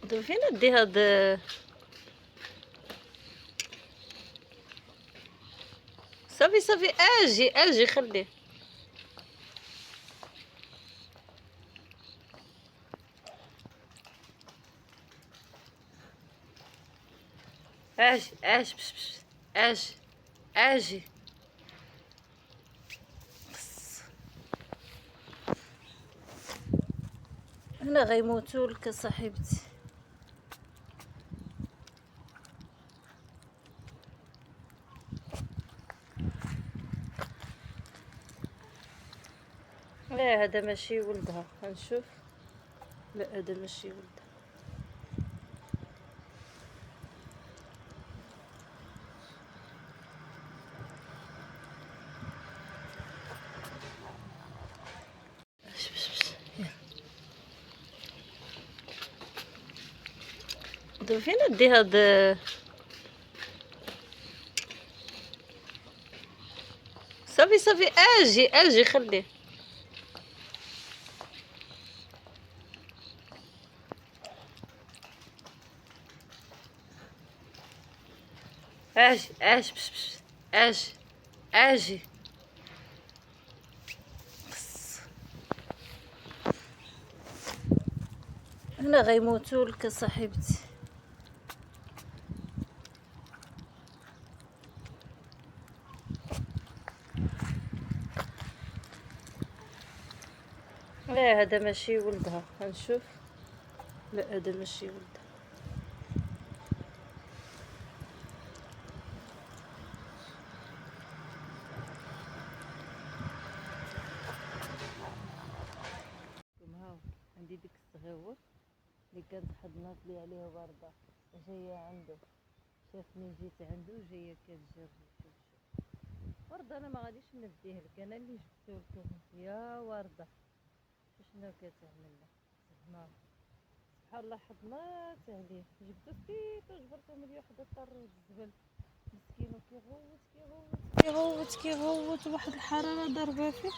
فين ندي هاد؟ صافي صافي، اجي خليه. اجي بش بش. اجي. هنا غيموتولك صاحبتي. لا هذا ماشي ولدها، غنشوف. لا هذا ماشي ولدها. بش. فين ندي هاد؟ صافي صافي، اجي خليه. اجي بش بش. اجي. هنا غيموتولك صاحبتي. لا هذا ماشي ولدها، غنشوف. لا هذا ماشي ولدها. هاو عندي ديك الصغيور اللي كانت حضنات لي عليها وردة، جاية عنده، شافني جيت عنده وجاية كتجري. شوف وردة، انا ما غاديش نديه لك، انا اللي جبتو لكم يا وردة. شنو كتعمل له؟ زعما سبحان الله، حضنات عليه، جبتو سكيتو جبرتو من وحدة طر الزبل مسكين، كيغوت واحد الحرارة ضربة فيه.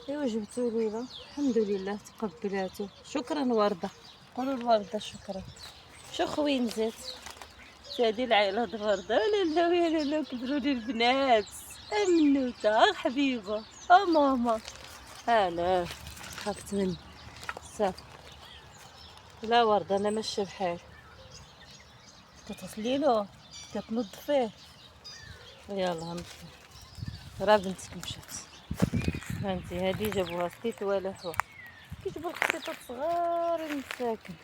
ايوا جبتو لينا، الحمد لله تقبلاتو. شكرا وردة، قولوا الوردة شكرا. شو خوين زيت هادي العائلة د وردة. لا كبروا لي البنات. منوتة حبيبة ماما. لا خافت مني صافي. لا وردة انا ماشي بحال. كتغسليلو كتنظفيه. يلا نظفيه. راه بنتك مشات. فهمتي، هادي جابوها سكيت ولا حوا، كيجيبو القسيطات صغار المساكن.